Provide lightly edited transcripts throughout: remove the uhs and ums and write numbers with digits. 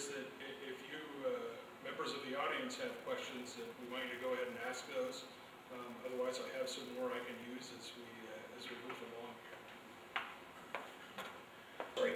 is that if you members of the audience have questions, that we want you to go ahead and ask those. Otherwise, I have some more I can use as we move along here. Sorry.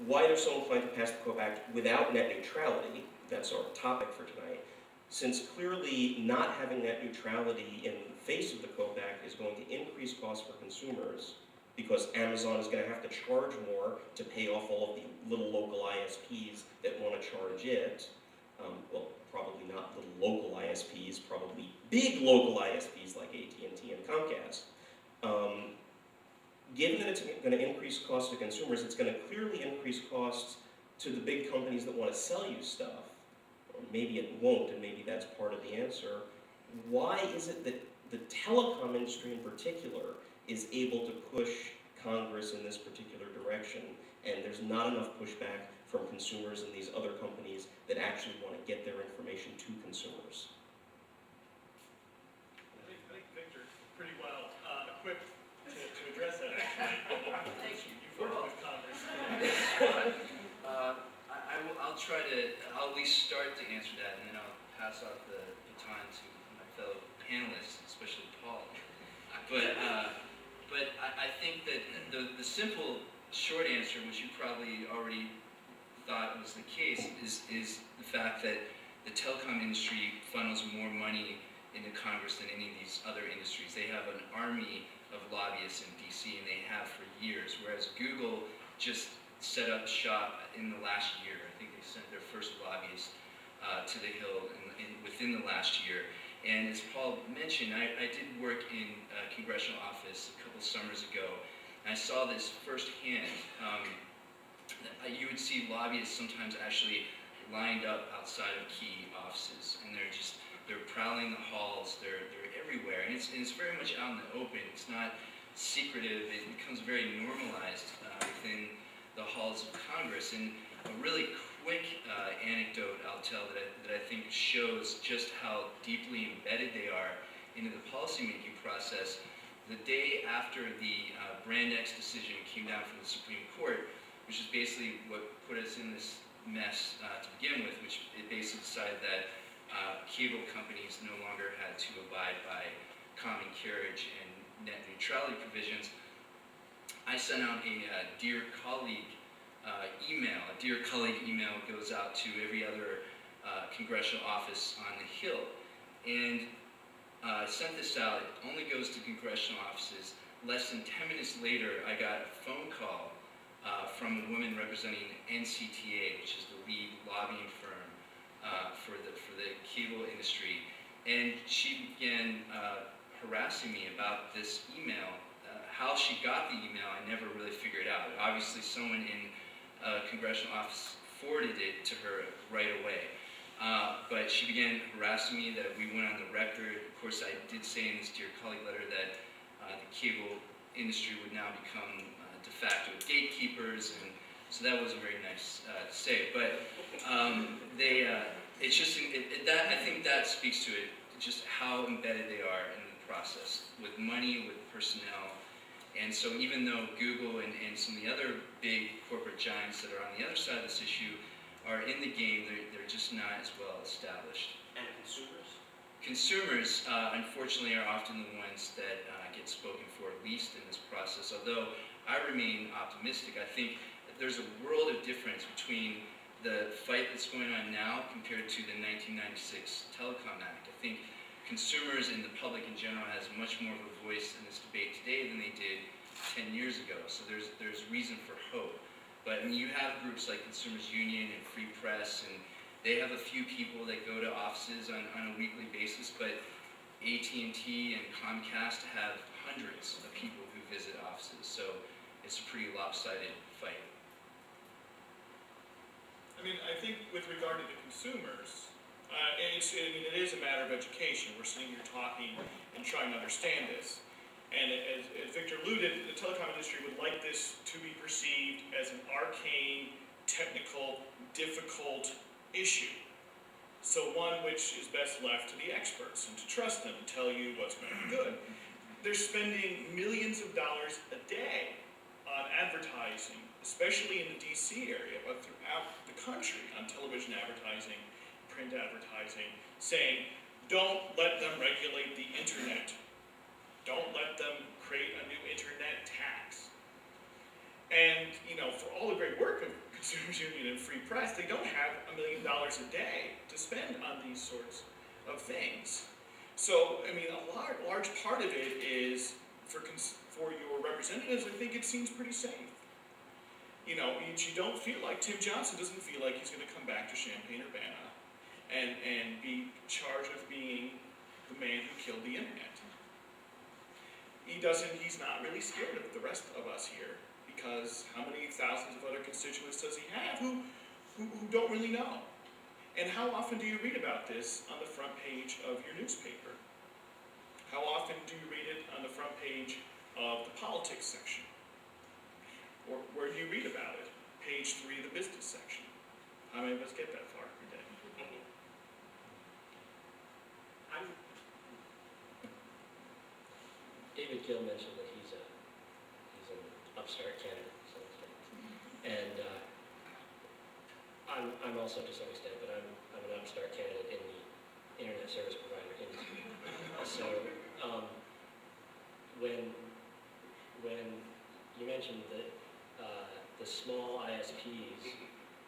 Why they're so inclined to pass the COPE Act without net neutrality, that's our topic for tonight, since clearly not having net neutrality in the face of the COPE Act is going to increase costs for consumers, because Amazon is going to have to charge more to pay off all of the little local ISPs that want to charge it. Well, probably not little local ISPs, probably big local ISPs like AT&T and Comcast. Given that it's going to increase costs to consumers, it's going to clearly increase costs to the big companies that want to sell you stuff. Or maybe it won't, and maybe that's part of the answer. Why is it that the telecom industry in particular is able to push Congress in this particular direction, and there's not enough pushback from consumers and these other companies that actually want to get their information to consumers? I think Victor's pretty well equipped to address that, actually. Thank you. You've worked with Congress. I'll at least start to answer that, and then I'll pass off the baton to my fellow panelists, especially Paul. But I think that the simple short answer, which you probably already thought was the case, is the fact that the telecom industry funnels more money into Congress than any of these other industries. They have an army of lobbyists in DC, and they have for years, whereas Google just set up shop in the last year. I think they sent their first lobbyist to the Hill within the last year. And as Paul mentioned, I did work in a congressional office a couple summers ago, and I saw this firsthand. You would see lobbyists sometimes actually lined up outside of key offices, and they're prowling the halls, they're everywhere, and it's very much out in the open. It's not secretive. It becomes very normalized within the halls of Congress. And a really quick anecdote I'll tell that I think shows just how deeply embedded they are into the policymaking process. The day after the Brand X decision came down from the Supreme Court, which is basically what put us in this mess to begin with, which it basically decided that cable companies no longer had to abide by common carriage and net neutrality provisions. I sent out a dear colleague email. A dear colleague email goes out to every other congressional office on the Hill. And I sent this out. It only goes to congressional offices. Less than 10 minutes later, I got a phone call from a woman representing NCTA, which is the lead lobbying firm for the cable industry. And she began harassing me about this email. How she got the email, I never really figured out. Obviously, someone in a congressional office forwarded it to her right away. But she began harassing me that we went on the record. Of course, I did say in this dear colleague letter that the cable industry would now become de facto gatekeepers, and so that wasn't very nice to say. But it's just that I think that speaks to it, just how embedded they are in the process, with money, with personnel. And so even though Google and some of the other big corporate giants that are on the other side of this issue are in the game, they're just not as well established. And consumers? Consumers, unfortunately, are often the ones that get spoken for least in this process. Although I remain optimistic, I think that there's a world of difference between the fight that's going on now compared to the 1996 Telecom Act. I think consumers and the public in general has much more of a voice in this debate today than they did 10 years ago. So there's reason for hope. But I mean, you have groups like Consumers Union and Free Press, and they have a few people that go to offices on a weekly basis, but AT&T and Comcast have hundreds of people who visit offices. So it's a pretty lopsided fight. I mean, I think with regard to the consumers, it is a matter of education. We're sitting here talking and trying to understand this. And as Victor alluded, the telecom industry would like this to be perceived as an arcane, technical, difficult issue. So one which is best left to the experts and to trust them and tell you what's going to be good. They're spending millions of dollars a day on advertising especially in the DC area, but throughout the country, on television advertising, print advertising, saying, don't let them regulate the internet. Don't let them create a new internet tax. And, you know, for all the great work of Consumers Union and Free Press, they don't have $1 million a day to spend on these sorts of things. So, I mean, a large part of it is, for your representatives, I think it seems pretty safe. You know, you don't feel like, Tim Johnson doesn't feel like he's going to come back to Champaign-Urbana and be charged with being the man who killed the internet. He's not really scared of the rest of us here, because how many thousands of other constituents does he have who don't really know? And how often do you read about this on the front page of your newspaper? How often do you read it on the front page of the politics section? Or where do you read about it? Page 3 of the business section. How many of us get that far per day? David Gill mentioned that he's an upstart candidate, so to speak. And I'm also to some extent, but I'm an upstart candidate in the internet service provider industry. So when you mentioned that the small ISPs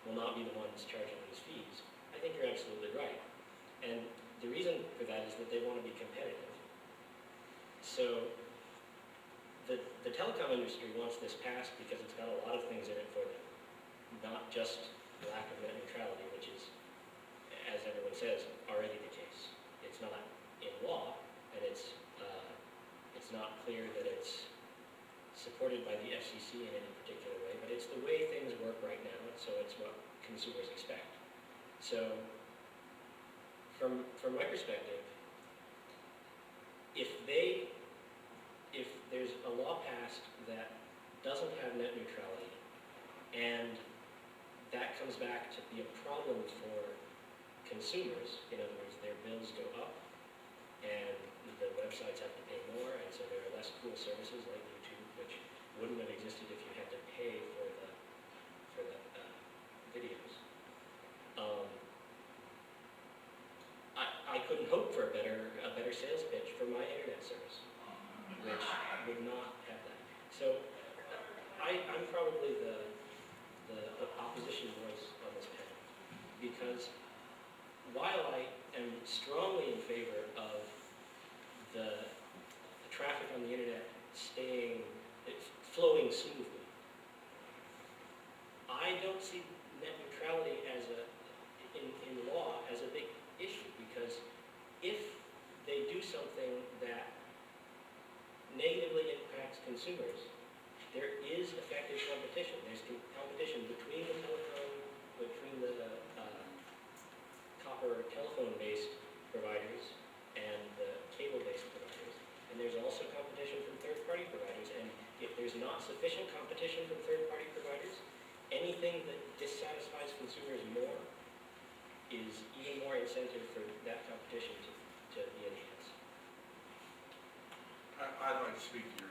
will not be the ones charging these fees, I think you're absolutely right. And the reason for that is that they want to be competitive. So the telecom industry wants this passed because it's got a lot of things in it for them, not just the lack of net neutrality, which is, as everyone says, already the case. It's not in law, and it's not clear that it's supported by the FCC in any particular way, but it's the way things work right now, and so it's what consumers expect. So from my perspective, if there's a law passed that doesn't have net neutrality, and that comes back to be a problem for consumers, in other words, their bills go up, and the websites have to pay more, and so there are less cool services like YouTube, which wouldn't have existed if you had to pay for the videos. I couldn't hope for a better sales pitch for my internet service, which would not have that. So I'm probably the opposition voice on this panel, because while I am strongly in favor of the traffic on the internet flowing smoothly, I don't see net neutrality in law as a big issue, because if they do something that negatively impacts consumers, there is effective competition. There's competition between the copper telephone-based providers and the cable-based providers, and there's also competition from third-party providers. And if there's not sufficient competition from third-party providers, anything that dissatisfies consumers more is even more incentive for that competition to be enhanced. I'd like to speak to your